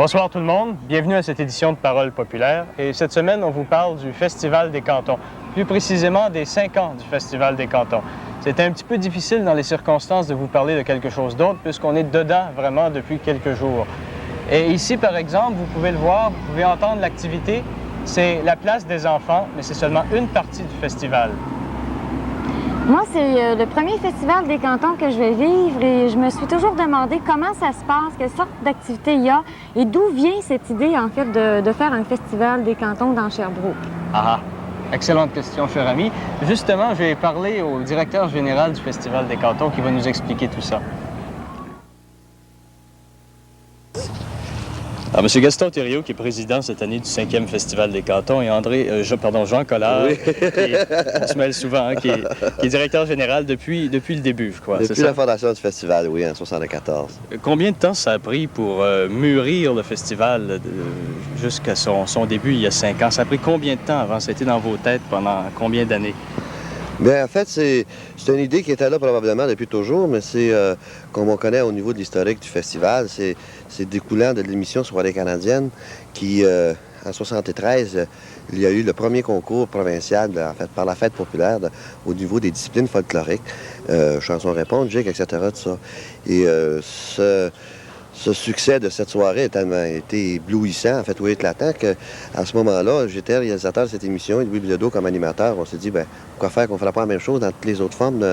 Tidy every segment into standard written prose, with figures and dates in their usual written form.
Bonsoir tout le monde, bienvenue à cette édition de Paroles populaires. Et cette semaine, on vous parle du Festival des cantons, plus précisément des 5 ans du Festival des cantons. C'était un petit peu difficile dans les circonstances de vous parler de quelque chose d'autre, puisqu'on est dedans vraiment depuis quelques jours. Et ici, par exemple, vous pouvez le voir, vous pouvez entendre l'activité, c'est la place des enfants, mais c'est seulement une partie du festival. Moi, c'est le premier festival des cantons que je vais vivre et je me suis toujours demandé comment ça se passe, quelle sorte d'activité il y a et d'où vient cette idée, en fait, de faire un festival des cantons dans Sherbrooke. Ah, excellente question, cher ami. Justement, je vais parler au directeur général du Festival des cantons qui va nous expliquer tout ça. Alors, M. Gaston Thériault, qui est président cette année du 5e Festival des cantons, et Jean Collard, oui. on se mêle souvent, hein, qui est directeur général depuis le début, je crois. Depuis la fondation du festival, oui, en 1974. Combien de temps ça a pris pour mûrir le festival jusqu'à son début, il y a 5 ans? Ça a pris combien de temps avant? Ça a été dans vos têtes pendant combien d'années? Bien, en fait, c'est une idée qui était là probablement depuis toujours, mais c'est, comme on connaît au niveau de l'historique du festival, c'est découlant de l'émission Soirée canadienne qui, en 1973, il y a eu le premier concours provincial, en fait, par la fête populaire au niveau des disciplines folkloriques, chansons-réponses, jig, etc., tout ça. Et ce succès de cette soirée a tellement été éblouissant, en fait, ou éclatant, qu'à ce moment-là, j'étais réalisateur de cette émission et Louis Bilodeau comme animateur. On s'est dit, bien, pourquoi faire qu'on ne fera pas la même chose dans toutes les autres formes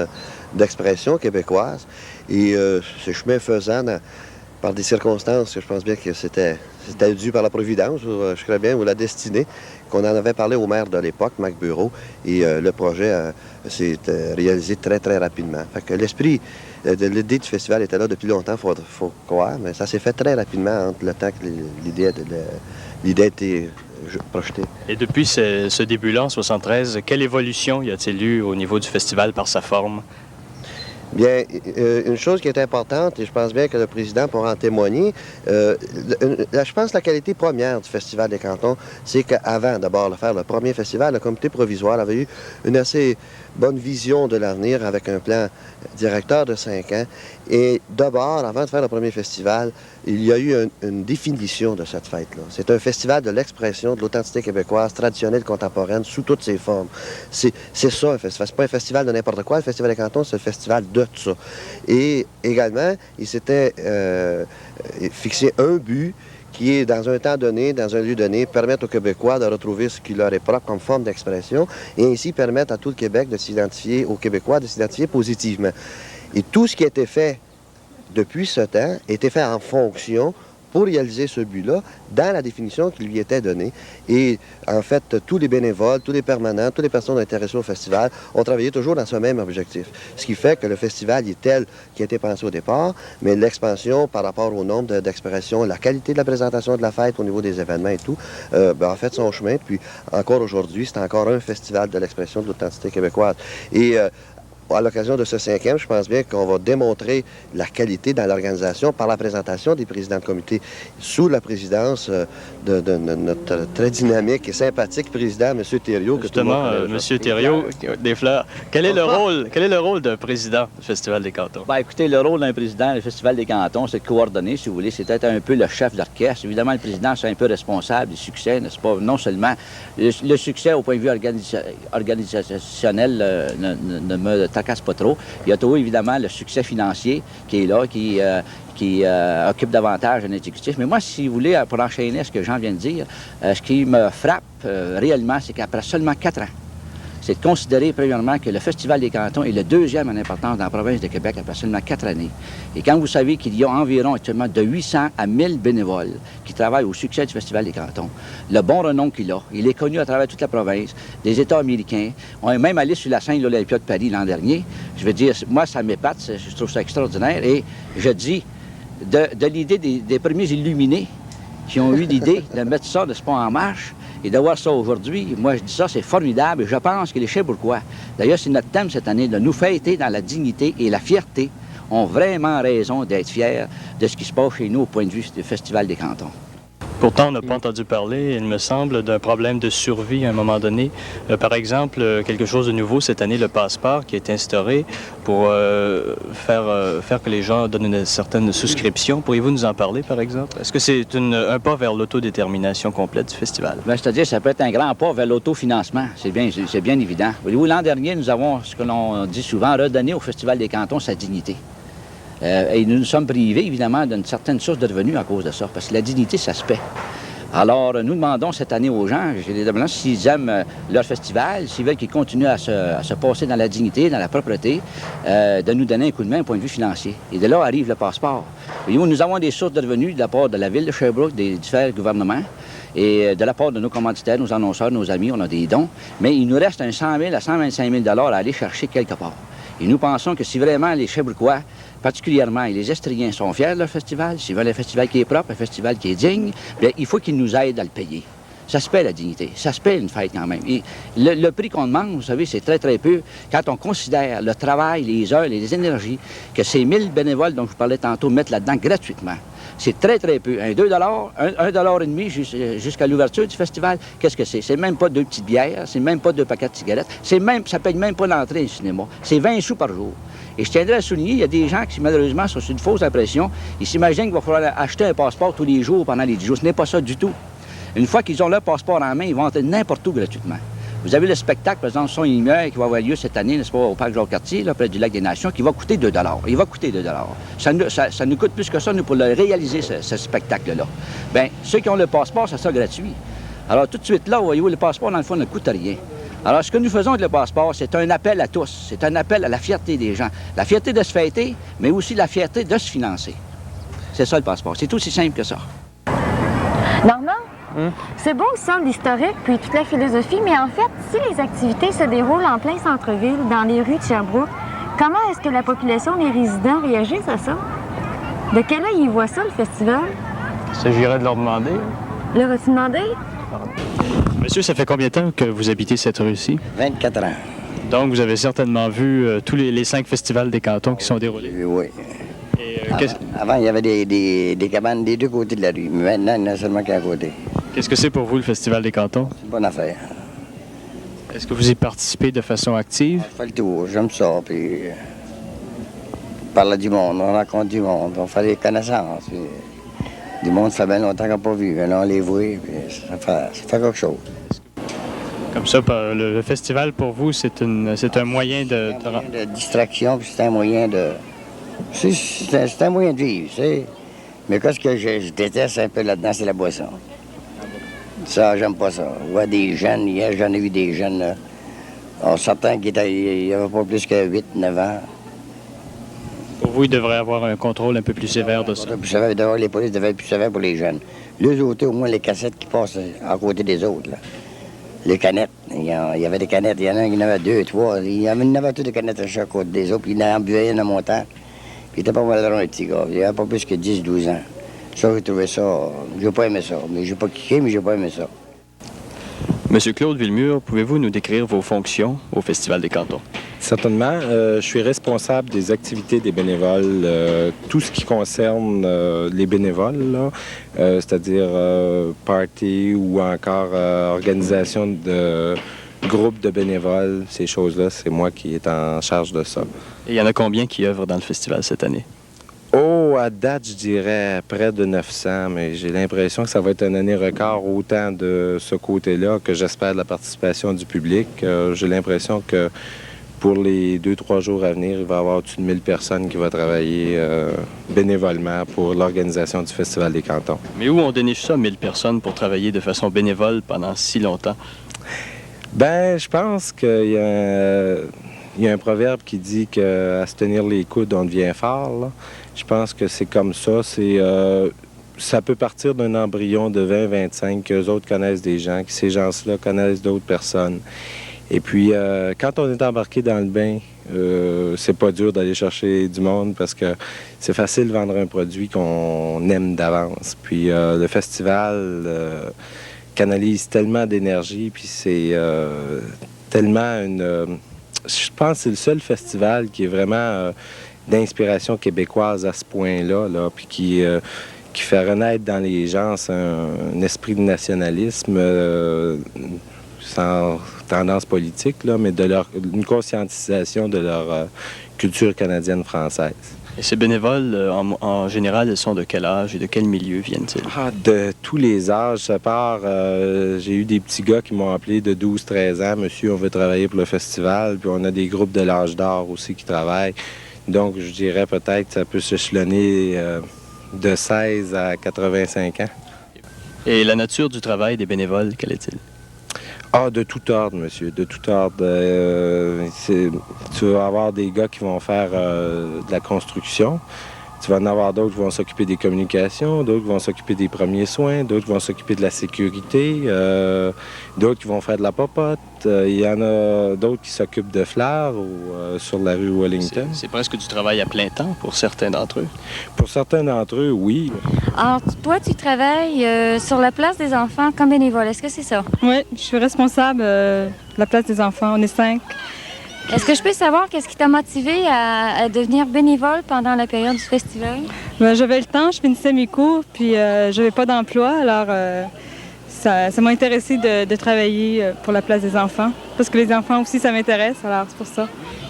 d'expression québécoise? Et ce chemin faisant, par des circonstances que je pense bien que c'était dû par la Providence, ou, je crois bien, ou la destinée, qu'on en avait parlé au maire de l'époque, Mac Bureau, et le projet s'est réalisé très, très rapidement. Fait que l'esprit de l'idée du festival était là depuis longtemps, faut croire, mais ça s'est fait très rapidement entre le temps que l'idée a été projetée. Et depuis ce début-là, en 1973, quelle évolution y a-t-il eu au niveau du festival par sa forme? Bien, une chose qui est importante, et je pense bien que le président pourra en témoigner, je pense que la qualité première du Festival des cantons, c'est qu'avant d'abord de faire le premier festival, le comité provisoire avait eu une assez bonne vision de l'avenir avec un plan directeur de 5 ans. Et d'abord, avant de faire le premier festival, il y a eu une définition de cette fête-là. C'est un festival de l'expression de l'authenticité québécoise, traditionnelle, contemporaine, sous toutes ses formes. C'est ça, un festival. C'est pas un festival de n'importe quoi. Le Festival des cantons, c'est un festival de tout ça. Et également, il s'était fixé un but qui est, dans un temps donné, dans un lieu donné, permettre aux Québécois de retrouver ce qui leur est propre comme forme d'expression et ainsi permettre à tout le Québec de s'identifier, aux Québécois de s'identifier positivement. Et tout ce qui a été fait depuis ce temps a été fait en fonction pour réaliser ce but-là dans la définition qui lui était donnée. Et en fait, tous les bénévoles, tous les permanents, toutes les personnes intéressées au festival ont travaillé toujours dans ce même objectif. Ce qui fait que le festival est tel qui a été pensé au départ, mais l'expansion par rapport au nombre d'expressions, la qualité de la présentation de la fête au niveau des événements et tout, a fait son chemin. Puis encore aujourd'hui, c'est encore un festival de l'expression de l'authenticité québécoise. Et à l'occasion de ce 5e, je pense bien qu'on va démontrer la qualité dans l'organisation par la présentation des présidents de comité sous la présidence de notre très dynamique et sympathique président, M. Thériault. Justement, M. Thériault, des fleurs. Quel est le rôle d'un président du Festival des cantons? Bien, écoutez, le rôle d'un président du Festival des cantons, c'est de coordonner, si vous voulez. C'est être un peu le chef d'orchestre. Évidemment, le président, c'est un peu responsable du succès, n'est-ce pas? Non seulement le succès au point de vue organisationnel ne me casse pas trop. Il y a toujours, évidemment, le succès financier qui est là, qui occupe davantage un exécutif. Mais moi, si vous voulez, pour enchaîner ce que Jean vient de dire, ce qui me frappe réellement, c'est qu'après seulement 4 ans, c'est de considérer, premièrement, que le Festival des cantons est le 2e en importance dans la province de Québec après seulement 4 années. Et quand vous savez qu'il y a environ actuellement de 800 à 1000 bénévoles qui travaillent au succès du Festival des cantons, le bon renom qu'il a, il est connu à travers toute la province, des États américains. On est même allé sur la scène de l'Olympia de Paris l'an dernier. Je veux dire, moi, ça m'épate, je trouve ça extraordinaire. Et je dis, de l'idée des premiers illuminés qui ont eu l'idée de mettre ça, de ce pas en marche, et de voir ça aujourd'hui, moi je dis ça, c'est formidable. Et je pense que les Sherbrookois, d'ailleurs c'est notre thème cette année, de nous fêter dans la dignité et la fierté, ont vraiment raison d'être fiers de ce qui se passe chez nous au point de vue du Festival des cantons. Pourtant, on n'a pas entendu parler, il me semble, d'un problème de survie à un moment donné. Par exemple, quelque chose de nouveau cette année, le passeport qui est instauré pour faire que les gens donnent une certaine souscription. Pourriez-vous nous en parler, par exemple? Est-ce que c'est un pas vers l'autodétermination complète du festival? Bien, c'est-à-dire ça peut être un grand pas vers l'autofinancement, c'est bien évident. Voyez-vous, l'an dernier, nous avons, ce que l'on dit souvent, redonné au Festival des cantons sa dignité. Et nous nous sommes privés, évidemment, d'une certaine source de revenus à cause de ça, parce que la dignité, ça se paie. Alors, nous demandons cette année aux gens, s'ils aiment leur festival, s'ils veulent qu'ils continuent à se passer dans la dignité, dans la propreté, de nous donner un coup de main au point de vue financier. Et de là arrive le passeport. Voyez-vous, nous avons des sources de revenus de la part de la ville de Sherbrooke, des différents gouvernements, et de la part de nos commanditaires, nos annonceurs, nos amis, on a des dons. Mais il nous reste un 100 000 à 125 000 $ à aller chercher quelque part. Et nous pensons que si vraiment les Sherbrookois, particulièrement, et les Estriens sont fiers de leur festival, s'ils veulent un festival qui est propre, un festival qui est digne, bien, il faut qu'ils nous aident à le payer. Ça se paie la dignité, ça se paie une fête quand même. Et le prix qu'on demande, vous savez, c'est très, très peu quand on considère le travail, les heures, les énergies que ces 1000 bénévoles dont je vous parlais tantôt mettent là-dedans gratuitement. C'est très, très peu. Un 2 $, un $1,50 jusqu'à l'ouverture du festival, qu'est-ce que c'est? C'est même pas 2 petites bières, c'est même pas 2 paquets de cigarettes, ça paye même pas l'entrée au cinéma. C'est 20 sous par jour. Et je tiendrais à souligner, il y a des gens qui, malheureusement, sont sur une fausse impression. Ils s'imaginent qu'il va falloir acheter un passeport tous les jours pendant les 10 jours. Ce n'est pas ça du tout. Une fois qu'ils ont leur passeport en main, ils vont entrer n'importe où gratuitement. Vous avez le spectacle, par exemple, Son et Lumière, qui va avoir lieu cette année, n'est-ce pas, au Parc Jacques-Cartier, là, près du Lac des Nations, qui va coûter 2 $. Il va coûter 2 $. Ça nous coûte plus que ça, nous, pour le réaliser, ce spectacle-là. Bien, ceux qui ont le passeport, ça sera gratuit. Alors, tout de suite, là, voyez-vous, le passeport, dans le fond, ne coûte rien. Alors, ce que nous faisons avec le passeport, c'est un appel à tous. C'est un appel à la fierté des gens. La fierté de se fêter, mais aussi la fierté de se financer. C'est ça, le passeport. C'est aussi simple que ça. Normand, c'est beau ça, l'historique, puis toute la philosophie, mais en fait, si les activités se déroulent en plein centre-ville, dans les rues de Sherbrooke, comment est-ce que la population, les résidents réagissent à ça? De quel œil ils voient ça, le festival? Il s'agirait de leur demander. Leur as-tu demandé? Monsieur, ça fait combien de temps que vous habitez cette rue-ci? 24 ans. Donc, vous avez certainement vu tous les 5 festivals des cantons qui sont déroulés. Oui. Et, Avant, il y avait des cabanes des deux côtés de la rue, mais maintenant, il n'y en a seulement qu'à côté. qu'est-ce que c'est pour vous, le Festival des cantons? C'est une bonne affaire. Est-ce que vous y participez de façon active? On fait le tour, j'aime ça, puis on parle du monde, on rencontre du monde, on fait des connaissances. Puis, du monde, ça fait bien longtemps qu'on n'a pas vu, mais là, on les voit, puis ça fait quelque chose. Comme ça, le festival, pour vous, c'est un moyen de... C'est un moyen de distraction, puis c'est un moyen de... C'est un moyen de vivre, tu sais. Mais qu'est-ce que je déteste un peu là-dedans, c'est la boisson. Ça, j'aime pas ça. On voit des jeunes, hier, j'en ai vu des jeunes, là. On s'entend qu'il n'y avait pas plus que 8-9 ans. Pour vous, il devrait y avoir un contrôle un peu plus sévère de ça. Les polices devaient être plus sévères pour les jeunes. Les autres, au moins, les cassettes qui passent à côté des autres, là. Les canettes. Il y avait des canettes. Il y en a qui en avait 2, 3. Il y en avait toutes des canettes à chaque côté des autres. Puis il en buvait en montant. Puis il était pas mal long, le petit gars. Il avait pas plus que 10-12 ans. Ça, j'ai trouvé ça... J'ai pas aimé ça. Mais j'ai pas kické, mais j'ai pas aimé ça. Monsieur Claude Villemur, pouvez-vous nous décrire vos fonctions au Festival des cantons? Certainement. Je suis responsable des activités des bénévoles, tout ce qui concerne les bénévoles, là, c'est-à-dire party ou encore organisation de groupes de bénévoles, ces choses-là, c'est moi qui est en charge de ça. Et il y en a combien qui œuvrent dans le festival cette année? Oh, à date, je dirais près de 900, mais j'ai l'impression que ça va être une année record autant de ce côté-là que j'espère de la participation du public. J'ai l'impression que pour les 2-3 jours à venir, il va y avoir au-dessus de 1000 personnes qui vont travailler bénévolement pour l'organisation du Festival des cantons. Mais où on déniche ça, 1000 personnes, pour travailler de façon bénévole pendant si longtemps? Ben, je pense qu'il y a un proverbe qui dit qu'à se tenir les coudes, on devient fort, là. Je pense que c'est comme ça. Ça peut partir d'un embryon de 20-25, qu'eux autres connaissent des gens, que ces gens-là connaissent d'autres personnes. Et puis, quand on est embarqué dans le bain, c'est pas dur d'aller chercher du monde parce que c'est facile de vendre un produit qu'on aime d'avance. Puis, le festival canalise tellement d'énergie, puis c'est tellement je pense que c'est le seul festival qui est vraiment d'inspiration québécoise à ce point-là, là, puis qui fait renaître dans les gens un esprit de nationalisme sans tendance politique, là, mais une conscientisation de leur culture canadienne-française. Et ces bénévoles, en général, ils sont de quel âge et de quel milieu viennent-ils? De tous les âges, ça part. J'ai eu des petits gars qui m'ont appelé de 12-13 ans. Monsieur, on veut travailler pour le festival. Puis on a des groupes de l'âge d'or aussi qui travaillent. Donc, je dirais peut-être que ça peut s'échelonner de 16 à 85 ans. Et la nature du travail des bénévoles, quelle est-il? De tout ordre, monsieur, de tout ordre. Tu vas avoir des gars qui vont faire de la construction. Tu vas en avoir d'autres qui vont s'occuper des communications, d'autres qui vont s'occuper des premiers soins, d'autres qui vont s'occuper de la sécurité, d'autres qui vont faire de la popote. Il y en a d'autres qui s'occupent de fleurs sur la rue Wellington. C'est presque du travail à plein temps pour certains d'entre eux. Pour certains d'entre eux, oui. Alors, toi, tu travailles sur la place des enfants comme bénévole. Est-ce que c'est ça? Oui, je suis responsable de la place des enfants. On est 5. Est-ce que je peux savoir qu'est-ce qui t'a motivé à devenir bénévole pendant la période du festival? J'avais le temps, je finissais mes cours, puis j'avais pas d'emploi, alors ça m'a intéressé de travailler pour la place des enfants. Parce que les enfants aussi, ça m'intéresse, alors c'est pour ça.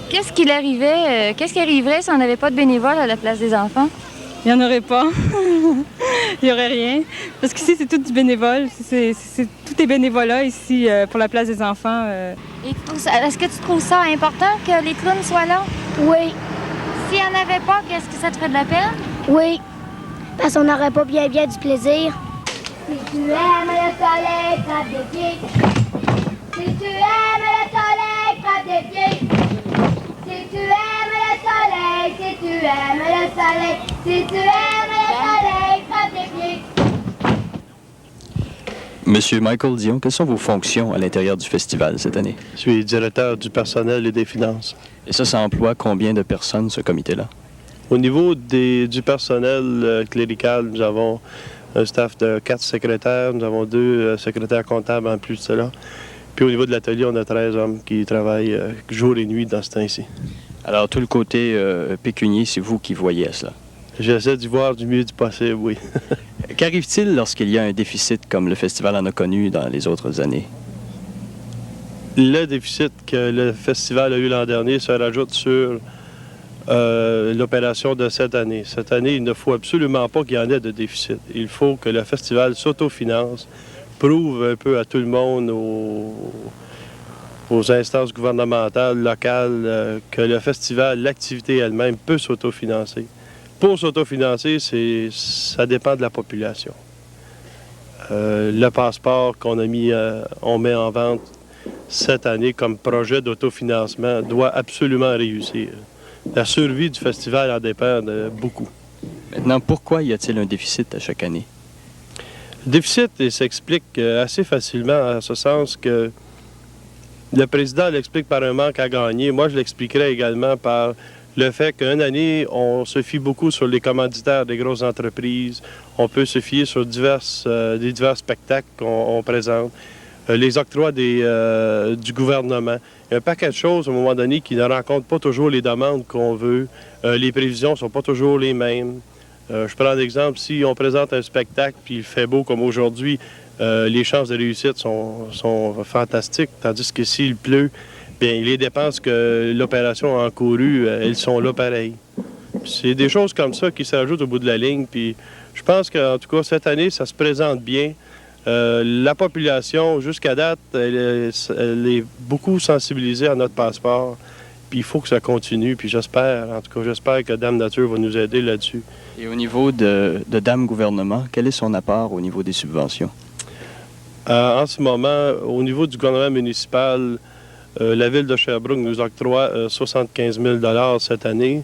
Qu'est-ce qui arriverait si on n'avait pas de bénévole à la place des enfants? Il n'y en aurait pas. Il n'y aurait rien. Parce qu'ici, c'est tout du bénévole. Tout est bénévolat ici pour la place des enfants. Est-ce que tu trouves ça important que les clowns soient là? Oui. S'il n'y en avait pas, qu'est-ce que ça te ferait de la peine? Oui. Parce qu'on n'aurait pas bien du plaisir. Si tu aimes le soleil, frappe des pieds. Si tu aimes le soleil, frappe des pieds. Si tu aimes le soleil, si tu aimes le soleil, si tu aimes le soleil, frappe des pieds. Monsieur Michael Dion, quelles sont vos fonctions à l'intérieur du festival cette année? Je suis directeur du personnel et des finances. Et ça emploie combien de personnes, ce comité-là? Au niveau du personnel clérical, nous avons un staff de 4 secrétaires, nous avons 2 secrétaires comptables en plus de cela. Puis au niveau de l'atelier, on a 13 hommes qui travaillent jour et nuit dans ce temps-ci. Alors, tout le côté pécunier, c'est vous qui voyez à cela? J'essaie d'y voir du mieux du possible, oui. Qu'arrive-t-il lorsqu'il y a un déficit comme le festival en a connu dans les autres années? Le déficit que le festival a eu l'an dernier se rajoute sur l'opération de cette année. Cette année, il ne faut absolument pas qu'il y en ait de déficit. Il faut que le festival s'autofinance, prouve un peu à tout le monde, aux instances gouvernementales, locales, que le festival, l'activité elle-même peut s'autofinancer. Pour s'autofinancer, ça dépend de la population. Le passeport qu'on a on met en vente cette année comme projet d'autofinancement doit absolument réussir. La survie du festival en dépend beaucoup. Maintenant, pourquoi y a-t-il un déficit à chaque année? Le déficit s'explique assez facilement, en ce sens que le président l'explique par un manque à gagner. Moi, je l'expliquerai également par le fait qu'une année, on se fie beaucoup sur les commanditaires des grosses entreprises. On peut se fier sur des divers spectacles qu'on présente. Les octrois du gouvernement. Il y a un paquet de choses, à un moment donné, qui ne rencontrent pas toujours les demandes qu'on veut. Les prévisions ne sont pas toujours les mêmes. Je prends l'exemple, si on présente un spectacle puis il fait beau comme aujourd'hui, les chances de réussite sont fantastiques, tandis que s'il pleut, bien, les dépenses que l'opération a encourues, elles sont là pareil. C'est des choses comme ça qui s'ajoutent au bout de la ligne, puis je pense qu'en tout cas, cette année, ça se présente bien. La population, jusqu'à date, elle est beaucoup sensibilisée à notre passeport, puis il faut que ça continue, puis j'espère que Dame Nature va nous aider là-dessus. Et au niveau de Dame Gouvernement, quel est son apport au niveau des subventions? En ce moment, au niveau du gouvernement municipal, la ville de Sherbrooke nous octroie 75 000 cette année.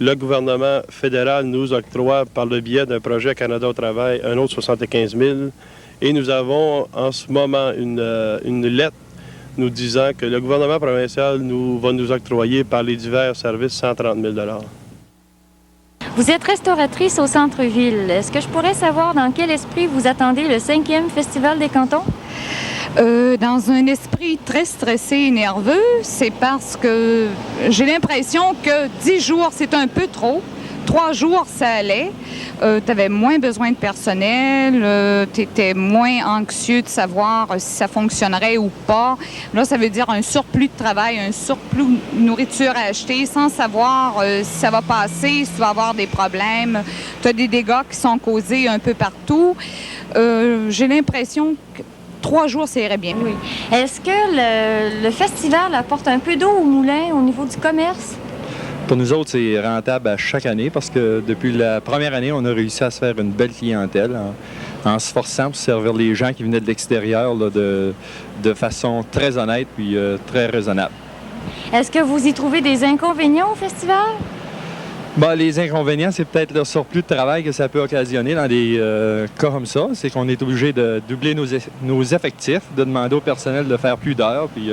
Le gouvernement fédéral nous octroie, par le biais d'un projet Canada au travail, un autre 75 000. Et nous avons en ce moment une lettre nous disant que le gouvernement provincial va nous octroyer par les divers services 130 000 $. Vous êtes restauratrice au centre-ville. Est-ce que je pourrais savoir dans quel esprit vous attendez le 5e Festival des cantons? Dans un esprit très stressé et nerveux, c'est parce que j'ai l'impression que 10 jours, c'est un peu trop 3 jours, ça allait. Tu avais moins besoin de personnel, tu étais moins anxieux de savoir si ça fonctionnerait ou pas. Là, ça veut dire un surplus de travail, un surplus de nourriture à acheter sans savoir si ça va passer, si tu vas avoir des problèmes. Tu as des dégâts qui sont causés un peu partout. J'ai l'impression que 3 jours, ça irait bien. Oui. Est-ce que le festival apporte un peu d'eau au moulin au niveau du commerce? Pour nous autres, c'est rentable à chaque année parce que depuis la première année, on a réussi à se faire une belle clientèle en se forçant pour servir les gens qui venaient de l'extérieur là, de façon très honnête puis très raisonnable. Est-ce que vous y trouvez des inconvénients au festival? Bon, les inconvénients, c'est peut-être le surplus de travail que ça peut occasionner dans des cas comme ça. C'est qu'on est obligé de doubler nos effectifs, de demander au personnel de faire plus d'heures. Puis,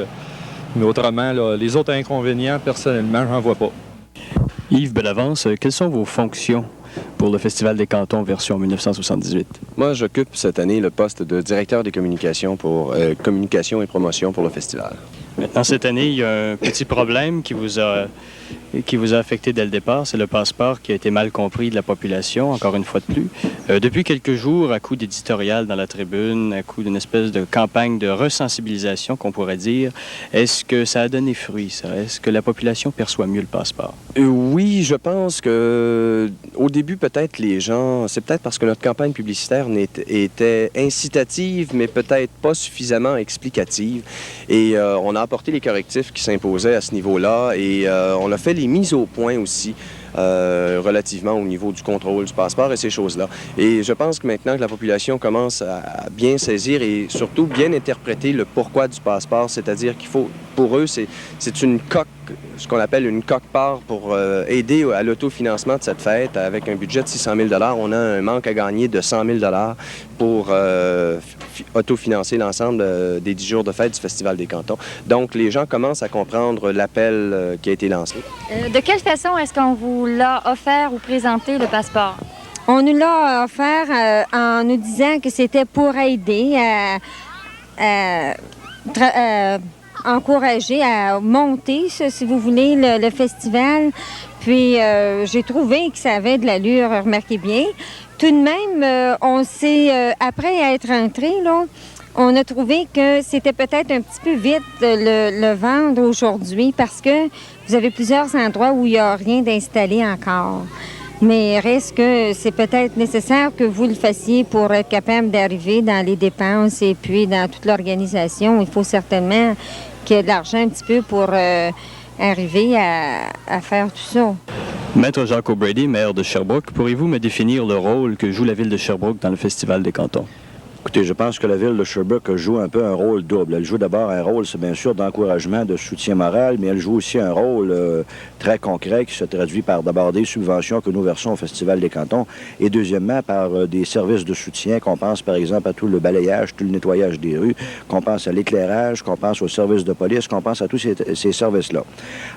mais autrement, là, les autres inconvénients, personnellement, j'en vois pas. Yves Bellavance, quelles sont vos fonctions pour le Festival des Cantons version 1978? Moi, j'occupe cette année le poste de directeur des communications pour communication et promotion pour le festival. Maintenant, cette année, il y a un petit problème qui vous a affecté dès le départ. C'est le passeport qui a été mal compris de la population, encore une fois de plus. Depuis quelques jours, à coup d'éditorial dans la tribune, à coup d'une espèce de campagne de resensibilisation, qu'on pourrait dire, est-ce que ça a donné fruit, ça? Est-ce que la population perçoit mieux le passeport? Oui, je pense que au début, peut-être les gens... C'est peut-être parce que notre campagne publicitaire était incitative, mais peut-être pas suffisamment explicative. Et on a apporté les correctifs qui s'imposaient à ce niveau-là et on a fait les mises au point aussi relativement au niveau du contrôle du passeport et ces choses-là. Et je pense que maintenant que la population commence à bien saisir et surtout bien interpréter le pourquoi du passeport, c'est-à-dire qu'il faut, pour eux, c'est une coque, ce qu'on appelle une coque-part pour aider à l'autofinancement de cette fête. Avec un budget de 600 000 $, on a un manque à gagner de 100 000 $ pour autofinancer l'ensemble des 10 jours de fête du Festival des Cantons. Donc, les gens commencent à comprendre l'appel qui a été lancé. De quelle façon est-ce qu'on vous l'a offert ou présenté, le passeport? On nous l'a offert en nous disant que c'était pour aider à encourager à monter, si vous voulez, le festival. Puis, j'ai trouvé que ça avait de l'allure, remarquez bien. Tout de même, on s'est, après être rentré, là, on a trouvé que c'était peut-être un petit peu vite le vendre aujourd'hui parce que vous avez plusieurs endroits où il n'y a rien d'installé encore. Mais reste que c'est peut-être nécessaire que vous le fassiez pour être capable d'arriver dans les dépenses et puis dans toute l'organisation. Il faut certainement qu'il y ait de l'argent un petit peu pour arriver à faire tout ça. Maître Jacques O'Brady, maire de Sherbrooke, pourriez-vous me définir le rôle que joue la ville de Sherbrooke dans le Festival des Cantons? Écoutez, je pense que la ville de Sherbrooke joue un peu un rôle double. Elle joue d'abord un rôle, c'est bien sûr, d'encouragement, de soutien moral, mais elle joue aussi un rôle très concret qui se traduit par d'abord des subventions que nous versons au Festival des Cantons et deuxièmement par des services de soutien qu'on pense par exemple à tout le balayage, tout le nettoyage des rues, qu'on pense à l'éclairage, qu'on pense aux services de police, qu'on pense à tous ces services-là.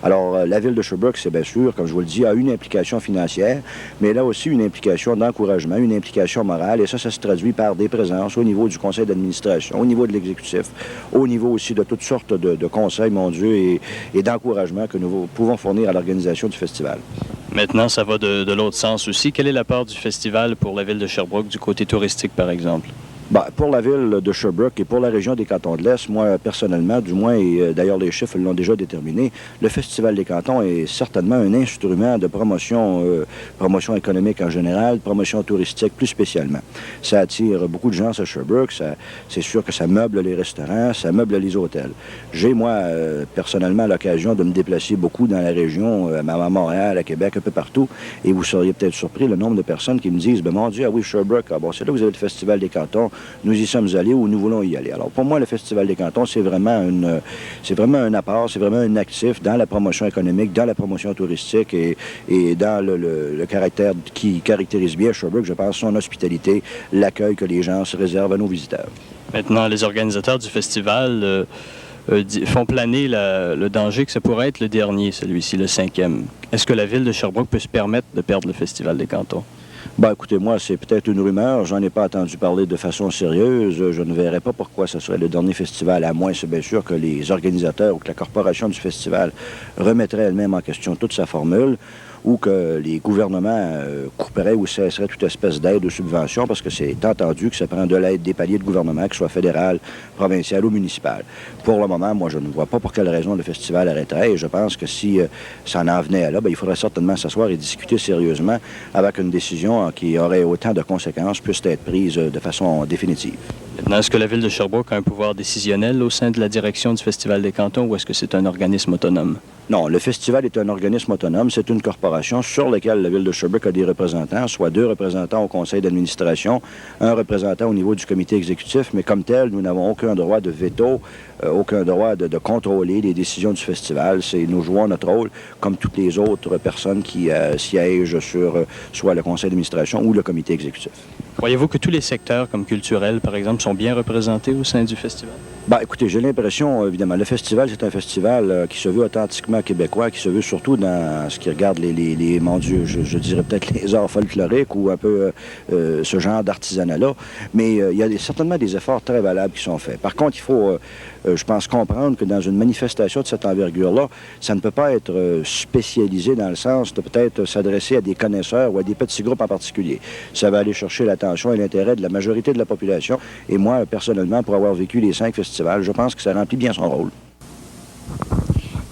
Alors, la ville de Sherbrooke, c'est bien sûr, comme je vous le dis, a une implication financière, mais elle a aussi une implication d'encouragement, une implication morale et ça se traduit par des présences au niveau du conseil d'administration, au niveau de l'exécutif, au niveau aussi de toutes sortes de conseils, mon Dieu, et d'encouragements que nous pouvons fournir à l'organisation du festival. Maintenant, ça va de l'autre sens aussi. Quelle est la part du festival pour la ville de Sherbrooke, du côté touristique, par exemple? Bien, pour la ville de Sherbrooke et pour la région des Cantons de l'Est, moi, personnellement, du moins, et d'ailleurs les chiffres l'ont déjà déterminé, le Festival des Cantons est certainement un instrument de promotion économique en général, promotion touristique plus spécialement. Ça attire beaucoup de gens à Sherbrooke, c'est sûr que ça meuble les restaurants, ça meuble les hôtels. J'ai, moi, personnellement, l'occasion de me déplacer beaucoup dans la région, à Montréal, à Québec, un peu partout, et vous seriez peut-être surpris le nombre de personnes qui me disent, ben mon Dieu, ah oui, Sherbrooke, ah bon, c'est là que vous avez le Festival des Cantons. Nous y sommes allés ou nous voulons y aller. Alors, pour moi, le Festival des Cantons, c'est vraiment un apport, c'est vraiment un actif dans la promotion économique, dans la promotion touristique et dans le caractère qui caractérise bien Sherbrooke, je pense, son hospitalité, l'accueil que les gens se réservent à nos visiteurs. Maintenant, les organisateurs du festival font planer le danger que ça pourrait être le dernier, celui-ci, le 5e. Est-ce que la ville de Sherbrooke peut se permettre de perdre le Festival des Cantons? Ben, écoutez, moi, c'est peut-être une rumeur. J'en ai pas entendu parler de façon sérieuse. Je ne verrais pas pourquoi ce serait le dernier festival, à moins, c'est bien sûr, que les organisateurs ou que la corporation du festival remettrait elle-même en question toute sa formule. ou que les gouvernements couperaient ou cesseraient toute espèce d'aide ou subvention, parce que c'est entendu que ça prend de l'aide des paliers de gouvernement, que ce soit fédéral, provincial ou municipal. Pour le moment, moi, je ne vois pas pour quelle raison le festival arrêterait, et je pense que si ça en venait à là, bien, il faudrait certainement s'asseoir et discuter sérieusement avec une décision qui aurait autant de conséquences puisse être prise de façon définitive. Maintenant, est-ce que la Ville de Sherbrooke a un pouvoir décisionnel au sein de la direction du Festival des cantons ou est-ce que c'est un organisme autonome? Non, le festival est un organisme autonome. C'est une corporation sur laquelle la Ville de Sherbrooke a des représentants, soit 2 représentants au conseil d'administration, 1 représentant au niveau du comité exécutif, mais comme tel, nous n'avons aucun droit de veto, aucun droit de contrôler les décisions du festival. Nous jouons notre rôle comme toutes les autres personnes qui siègent sur soit le conseil d'administration ou le comité exécutif. Croyez-vous que tous les secteurs, comme culturels, par exemple, sont bien représentés au sein du festival? Bien, écoutez, j'ai l'impression, évidemment, le festival, c'est un festival qui se veut authentiquement québécois, qui se veut surtout dans ce qui regarde mon Dieu, je dirais peut-être les arts folkloriques ou un peu ce genre d'artisanat-là. Mais il y a certainement des efforts très valables qui sont faits. Par contre, il faut, je pense, comprendre que dans une manifestation de cette envergure-là, ça ne peut pas être spécialisé dans le sens de peut-être s'adresser à des connaisseurs ou à des petits groupes en particulier. Ça va aller chercher l'attention et l'intérêt de la majorité de la population. Et moi, personnellement, pour avoir vécu les 5 festivals, je pense que ça remplit bien son rôle.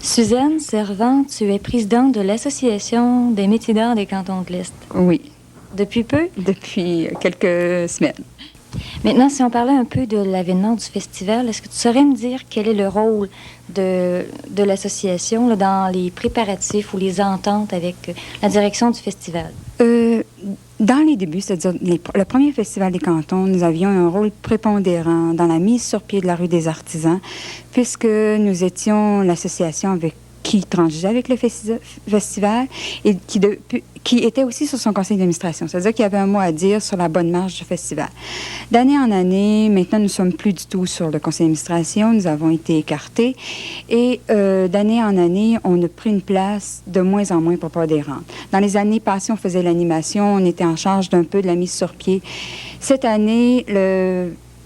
Suzanne Servant, tu es présidente de l'Association des métiers d'art des cantons de l'Est. Oui. Depuis peu? Depuis quelques semaines. Maintenant, si on parlait un peu de l'avènement du festival, est-ce que tu saurais me dire quel est le rôle de l'association là, dans les préparatifs ou les ententes avec la direction du festival? Dans les débuts, c'est-à-dire le premier festival des cantons, nous avions un rôle prépondérant dans la mise sur pied de la rue des artisans, puisque nous étions l'association qui transigeait avec le festival et qui était aussi sur son conseil d'administration. C'est-à-dire qu'il y avait un mot à dire sur la bonne marche du festival. D'année en année, maintenant, nous ne sommes plus du tout sur le conseil d'administration. Nous avons été écartés. Et d'année en année, on a pris une place de moins en moins prépondérante. Dans les années passées, on faisait l'animation. On était en charge d'un peu de la mise sur pied. Cette année,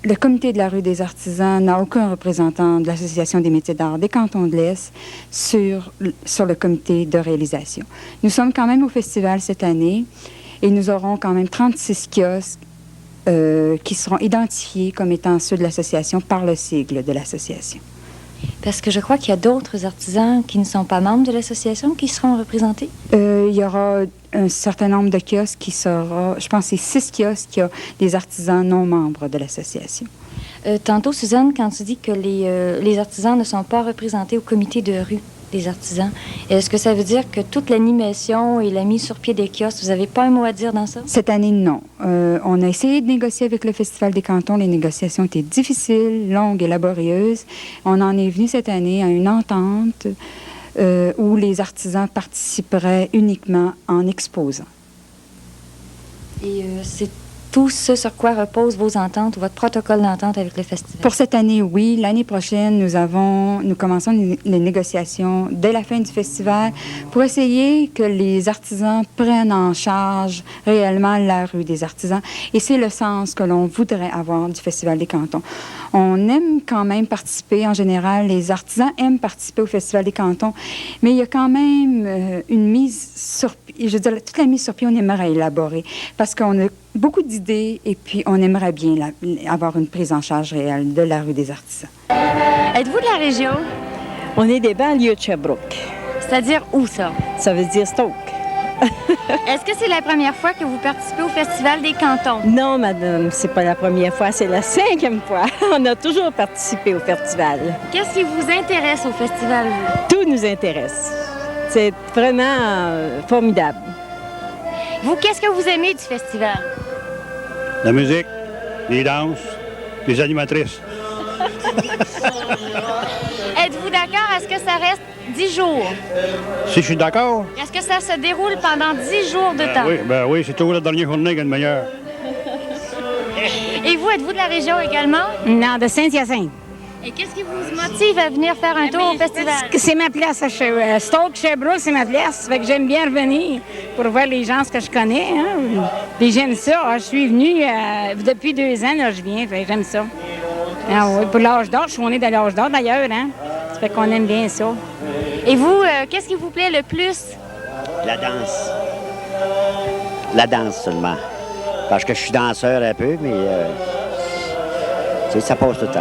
le comité de la rue des artisans n'a aucun représentant de l'Association des métiers d'art des cantons de l'Est sur le comité de réalisation. Nous sommes quand même au festival cette année et nous aurons quand même 36 kiosques qui seront identifiés comme étant ceux de l'association par le sigle de l'association. Parce que je crois qu'il y a d'autres artisans qui ne sont pas membres de l'association qui seront représentés. Il y aura un certain nombre de kiosques qui sera, je pense que c'est 6 kiosques qui ont des artisans non membres de l'association. Tantôt, Suzanne, quand tu dis que les artisans ne sont pas représentés au comité de rue des artisans, est-ce que ça veut dire que toute l'animation et la mise sur pied des kiosques, vous n'avez pas un mot à dire dans ça? Cette année, non. On a essayé de négocier avec le Festival des cantons. Les négociations étaient difficiles, longues et laborieuses. On en est venu cette année à une entente où les artisans participeraient uniquement en exposant. Et c'est tout ce sur quoi reposent vos ententes ou votre protocole d'entente avec le festival? Pour cette année, oui. L'année prochaine, nous commençons les négociations dès la fin du festival pour essayer que les artisans prennent en charge réellement la rue des artisans. Et c'est le sens que l'on voudrait avoir du Festival des cantons. On aime quand même participer. En général, les artisans aiment participer au Festival des cantons, mais il y a quand même une mise sur pied. Je veux dire, toute la mise sur pied, on aimerait élaborer parce qu'on a beaucoup d'idées et puis on aimerait bien avoir une prise en charge réelle de la rue des artisans. Êtes-vous de la région? On est des banlieues de Sherbrooke. C'est-à-dire où, ça? Ça veut dire Stoke. Est-ce que c'est la première fois que vous participez au Festival des cantons? Non, madame, c'est pas la première fois, c'est la 5e fois. On a toujours participé au festival. Qu'est-ce qui vous intéresse au festival, vous? Tout nous intéresse. C'est vraiment formidable. Vous, qu'est-ce que vous aimez du festival? La musique, les danses, les animatrices. Êtes-vous d'accord? Est-ce que ça reste 10 jours? Si je suis d'accord. Est-ce que ça se déroule pendant 10 jours de temps? Oui, c'est toujours la dernière journée qui est le meilleur. Et vous, êtes-vous de la région également? Non, de Saint-Hyacinthe. Et qu'est-ce qui vous motive à venir faire un tour au festival? C'est ma place à Stoke, Sherbrooke, c'est ma place. Fait que j'aime bien revenir pour voir les gens que je connais. Hein. Puis j'aime ça. Je suis venue depuis 2 ans, là, je viens. Fait que j'aime ça. Ah, oui, pour l'âge d'or, je suis née de l'âge d'or d'ailleurs. Hein. Ça fait qu'on aime bien ça. Et vous, qu'est-ce qui vous plaît le plus La danse. La danse seulement. Parce que je suis danseur un peu, mais ça passe tout le temps.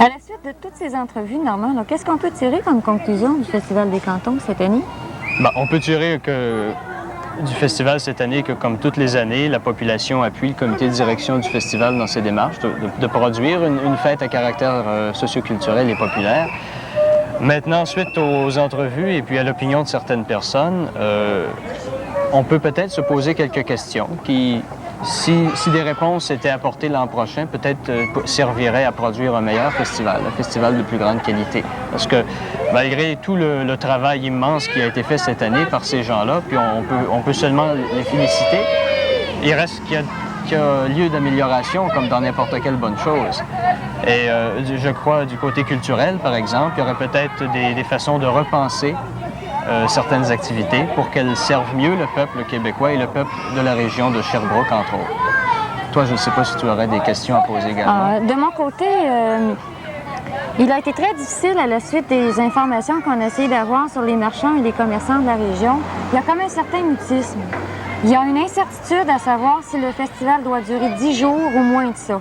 À la suite de toutes ces entrevues, Normand, qu'est-ce qu'on peut tirer comme conclusion du Festival des Cantons cette année? Bien, on peut tirer du festival cette année que, comme toutes les années, la population appuie le comité de direction du festival dans ses démarches de produire une fête à caractère socioculturel et populaire. Maintenant, suite aux entrevues et puis à l'opinion de certaines personnes, on peut peut-être se poser quelques questions qui, si des réponses étaient apportées l'an prochain, peut-être serviraient à produire un meilleur festival, un festival de plus grande qualité. Parce que malgré tout le travail immense qui a été fait cette année par ces gens-là, puis on peut seulement les féliciter, il reste qu'il y a lieu d'amélioration comme dans n'importe quelle bonne chose. Et je crois du côté culturel, par exemple, il y aurait peut-être des façons de repenser certaines activités pour qu'elles servent mieux le peuple québécois et le peuple de la région de Sherbrooke, entre autres. Toi, je ne sais pas si tu aurais des questions à poser également. De mon côté, il a été très difficile à la suite des informations qu'on a essayé d'avoir sur les marchands et les commerçants de la région. Il y a comme un certain mutisme. Il y a une incertitude à savoir si le festival doit durer 10 jours ou moins de ça.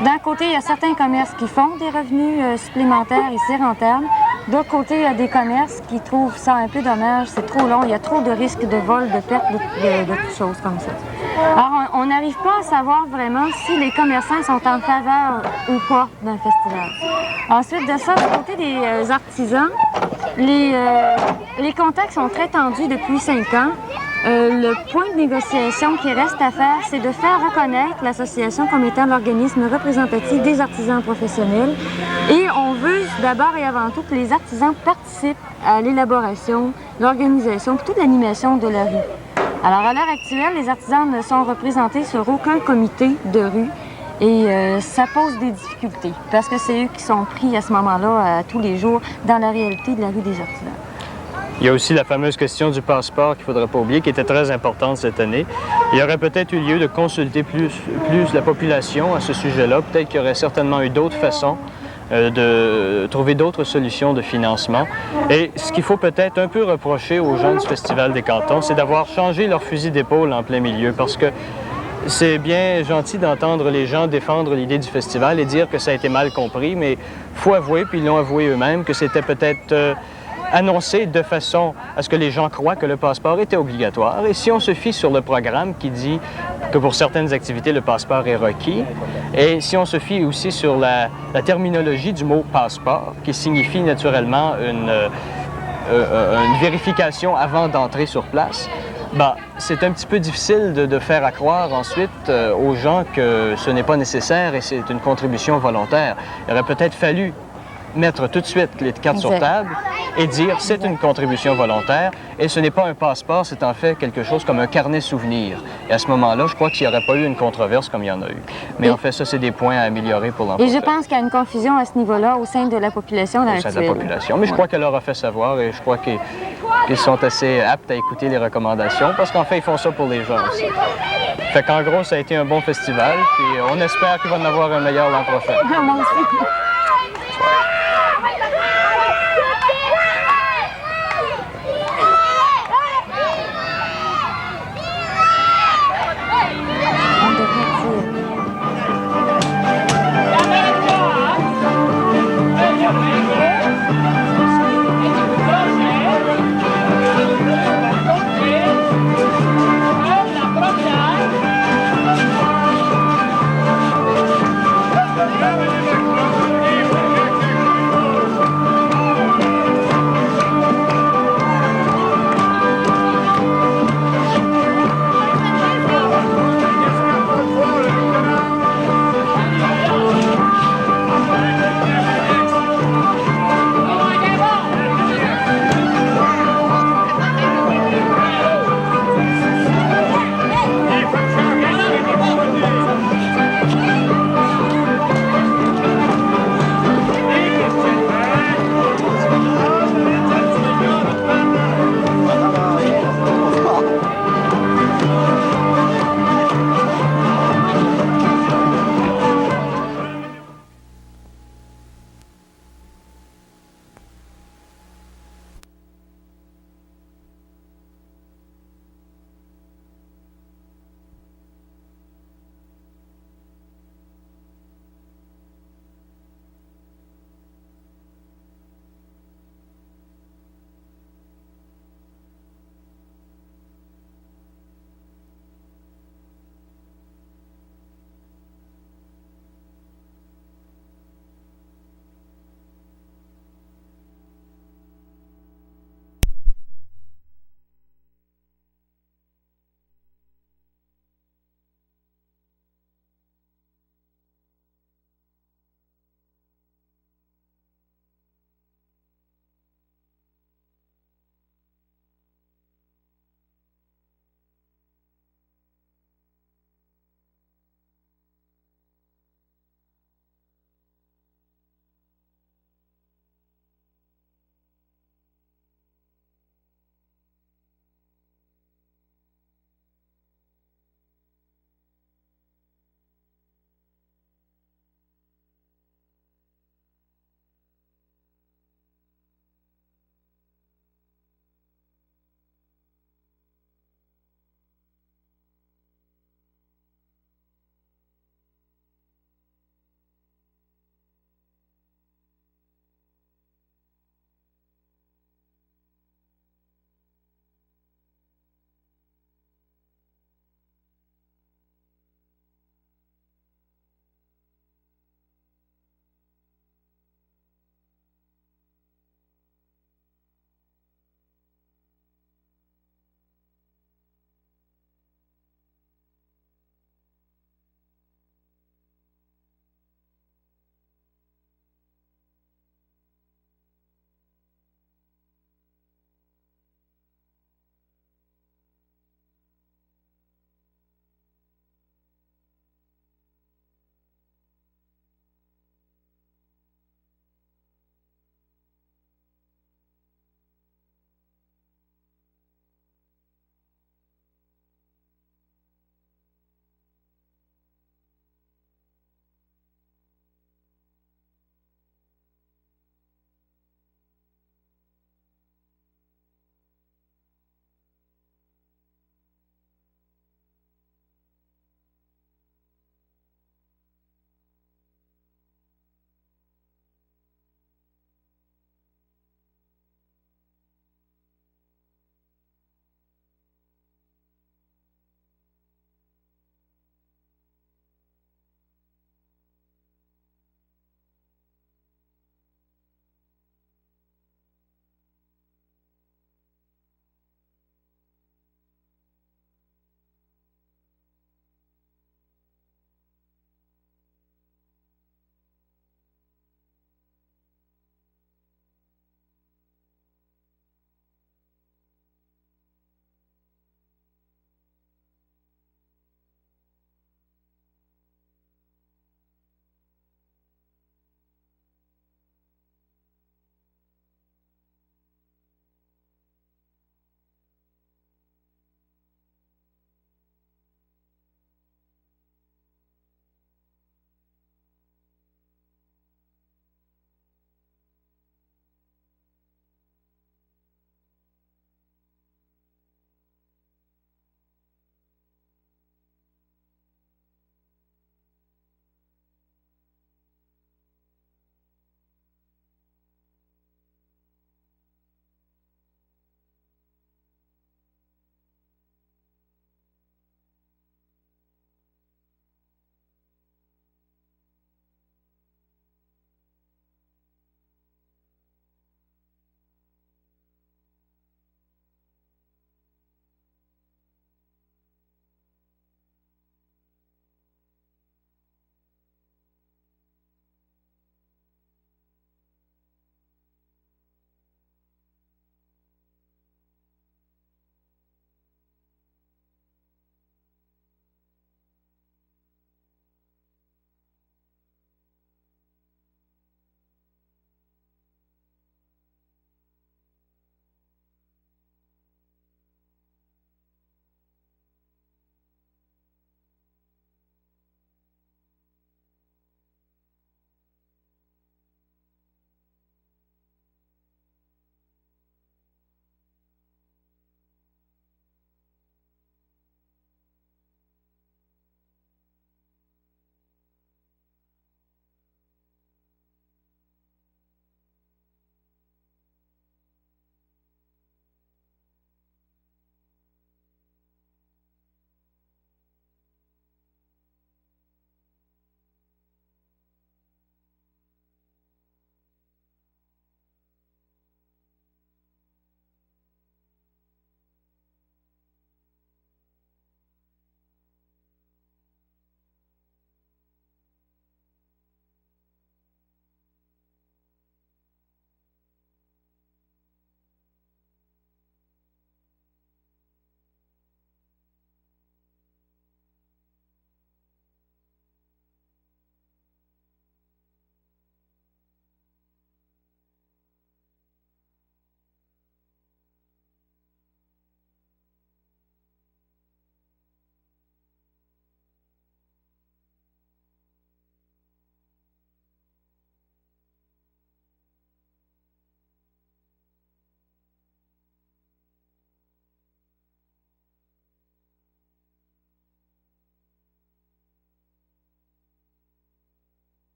D'un côté, il y a certains commerces qui font des revenus supplémentaires et c'est rentable. D'autre côté, il y a des commerces qui trouvent ça un peu dommage, c'est trop long, il y a trop de risques de vol, de perte, de toutes choses comme ça. Alors, on n'arrive pas à savoir vraiment si les commerçants sont en faveur ou pas d'un festival. Ensuite de ça, du côté des artisans, les contacts sont très tendus depuis 5 ans. Le point de négociation qui reste à faire, c'est de faire reconnaître l'association comme étant l'organisme représentatif des artisans professionnels. Et on veut d'abord et avant tout que les artisans participent à l'élaboration, l'organisation, toute l'animation de la rue. Alors à l'heure actuelle, les artisans ne sont représentés sur aucun comité de rue et ça pose des difficultés parce que c'est eux qui sont pris à ce moment-là, tous les jours, dans la réalité de la rue des artisans. Il y a aussi la fameuse question du passeport qu'il ne faudrait pas oublier, qui était très importante cette année. Il y aurait peut-être eu lieu de consulter plus la population à ce sujet-là. Peut-être qu'il y aurait certainement eu d'autres façons de trouver d'autres solutions de financement. Et ce qu'il faut peut-être un peu reprocher aux gens du Festival des Cantons, c'est d'avoir changé leur fusil d'épaule en plein milieu, parce que c'est bien gentil d'entendre les gens défendre l'idée du festival et dire que ça a été mal compris, mais il faut avouer, puis ils l'ont avoué eux-mêmes, que c'était peut-être annoncé de façon à ce que les gens croient que le passeport était obligatoire. Et si on se fie sur le programme qui dit que pour certaines activités, le passeport est requis, et si on se fie aussi sur la terminologie du mot « passeport », qui signifie naturellement une vérification avant d'entrer sur place, ben, c'est un petit peu difficile de faire à croire ensuite aux gens que ce n'est pas nécessaire et c'est une contribution volontaire. Il aurait peut-être fallu mettre tout de suite les cartes sur table et dire c'est une contribution volontaire et ce n'est pas un passeport, c'est en fait quelque chose comme un carnet souvenir. Et à ce moment-là, je crois qu'il n'y aurait pas eu une controverse comme il y en a eu. Mais en fait, ça, c'est des points à améliorer pour l'an prochain. Et je pense qu'il y a une confusion à ce niveau-là au sein de la population. Au sein de la population. Mais je crois qu'elle leur a fait savoir et je crois qu'ils sont assez aptes à écouter les recommandations parce qu'en fait, ils font ça pour les gens aussi. Fait qu'en gros, ça a été un bon festival puis on espère qu'il va en avoir un meilleur l'an prochain. Moi aussi. Bravo!